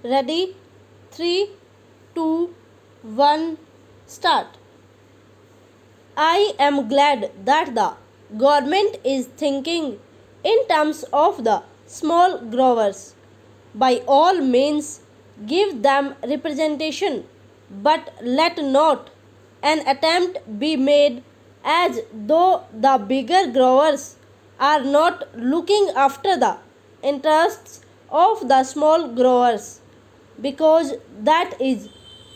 Ready? 3, 2, 1, start. I am glad that the government is thinking in terms of the small growers. By all means, give them representation, but let not an attempt be made as though the bigger growers are not looking after the interests of the small growers, because that is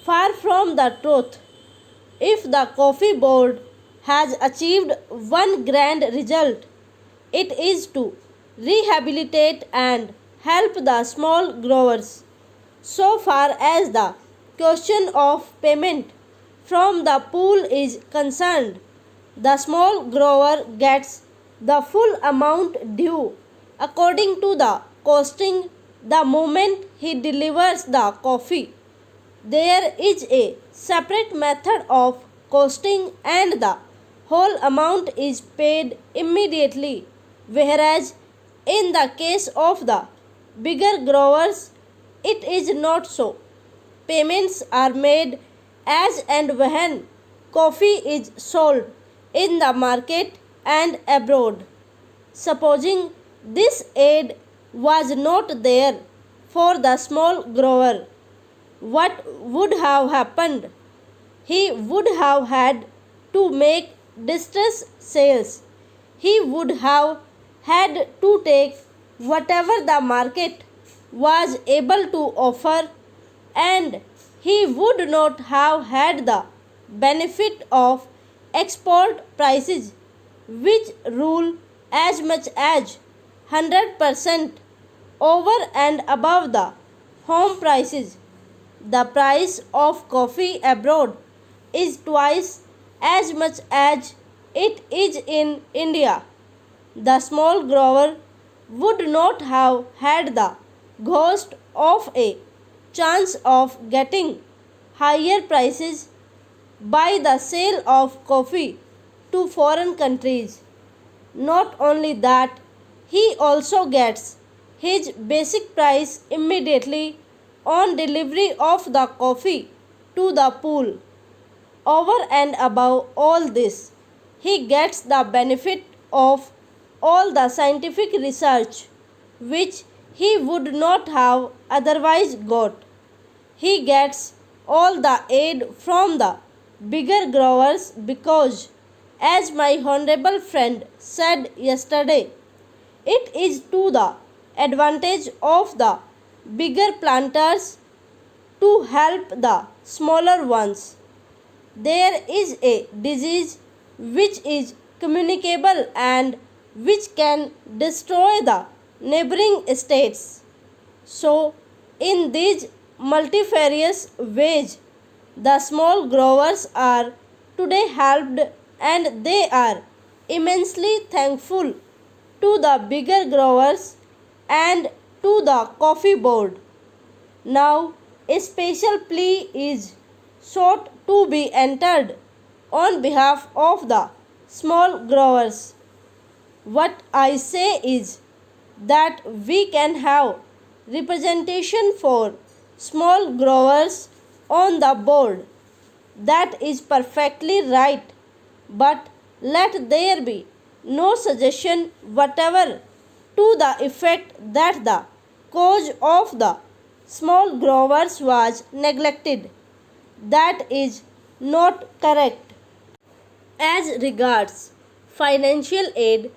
far from the truth. If the coffee board has achieved one grand result, it is to rehabilitate and help the small growers. So far as the question of payment from the pool is concerned, the small grower gets the full amount due according to the costing the moment he delivers the coffee. There is a separate method of costing and the whole amount is paid immediately, whereas in the case of the bigger growers it is not so. Payments are made as and when coffee is sold in the market and abroad. Supposing this aid was not there for the small grower, what would have happened? He would have had to make distress sales. He would have had to take whatever the market was able to offer, and he would not have had the benefit of export prices, which rule as much as 100% over and above the home prices. The price of coffee abroad is twice as much as it is in India. The small grower would not have had the ghost of a chance of getting higher prices by the sale of coffee to foreign countries. Not only that, he also gets his basic price immediately on delivery of the coffee to the pool. Over and above all this, he gets the benefit of all the scientific research which he would not have otherwise got. He gets all the aid from the bigger growers because, as my honorable friend said yesterday, it is to the advantage of the bigger planters to help the smaller ones. There is a disease which is communicable and which can destroy the neighboring states. So, in these multifarious ways, the small growers are today helped, and they are immensely thankful to the bigger growers and to the coffee board. Now, a special plea is sought to be entered on behalf of the small growers. What I say is that we can have representation for small growers on the board. That is perfectly right, but let there be no suggestion whatever to the effect that the cause of the small growers was neglected. That is not correct. As regards financial aid,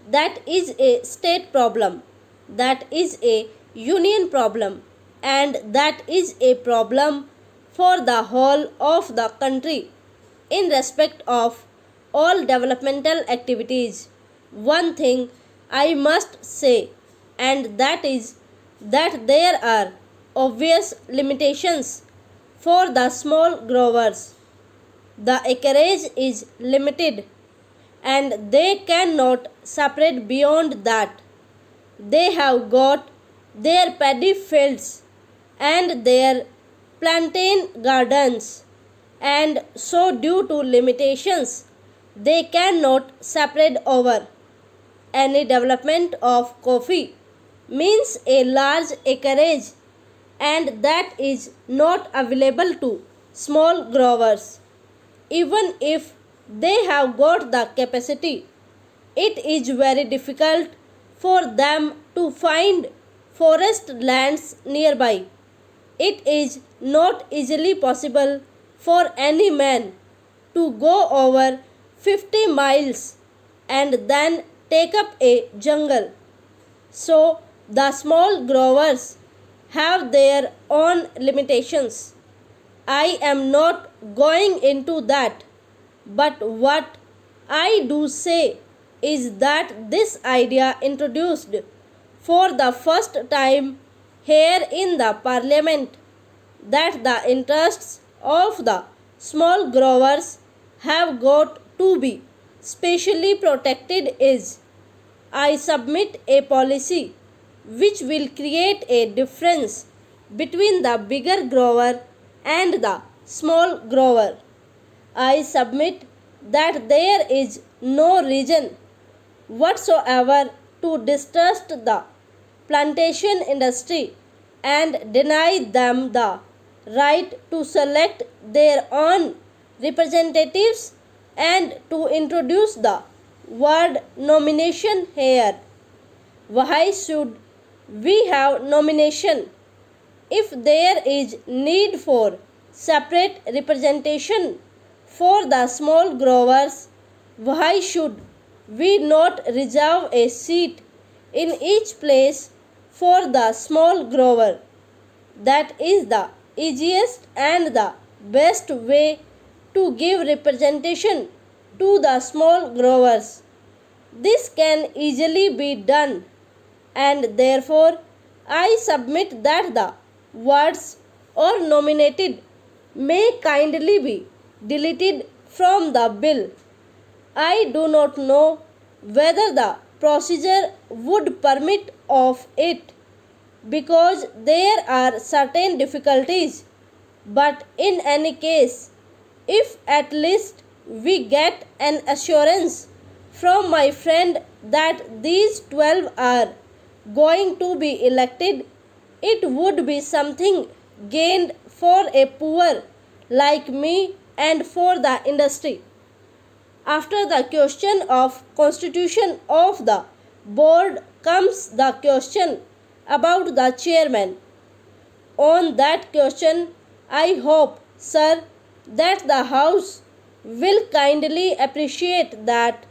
that is a state problem, that is a union problem, and that is a problem for the whole of the country in respect of all developmental activities. One thing I must say, and that is that there are obvious limitations for the small growers. The acreage is limited and they cannot separate beyond that. They have got their paddy fields and their plantain gardens, and so, due to limitations, they cannot separate over. Any development of coffee means a large acreage, and that is not available to small growers. Even if they have got the capacity, it is very difficult for them to find forest lands nearby. It is not easily possible for any man to go over 50 miles and then take up a jungle. So the small growers have their own limitations. I am not going into that, but what I do say is that this idea introduced for the first time here in the parliament, that the interests of the small growers have got to be specially protected is, I submit, a policy which will create a difference between the bigger grower and the small grower. I submit that there is no reason whatsoever to distrust the plantation industry and deny them the right to select their own representatives and to introduce the word nomination here. Why should we have nomination? If there is need for separate representation for the small growers, why should we not reserve a seat in each place for the small grower? That is the easiest and the best way to give representation to the small growers. This can easily be done, and therefore I submit that the words "or nominated" may kindly be deleted from the bill. I do not know whether the procedure would permit of it, because there are certain difficulties, but in any case, if at least we get an assurance from my friend that these 12 are going to be elected, it would be something gained for a poor like me and for the industry. After the question of constitution of the board comes the question about the chairman. On that question, I hope, sir, that the House will kindly appreciate that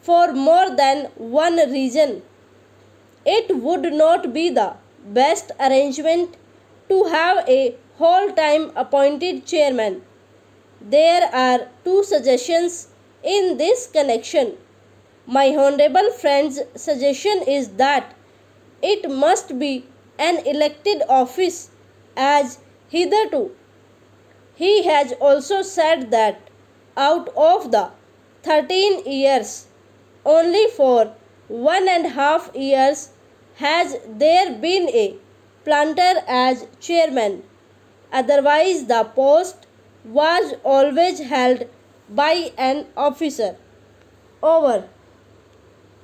for more than one reason. It would not be the best arrangement to have a whole time appointed chairman. There are two suggestions in this connection. My honorable friend's suggestion is that it must be an elected office, as hitherto he has also said that out of the 13 years, only for 1.5 years has there been a planter as chairman. Otherwise, the post was always held by an officer. Over.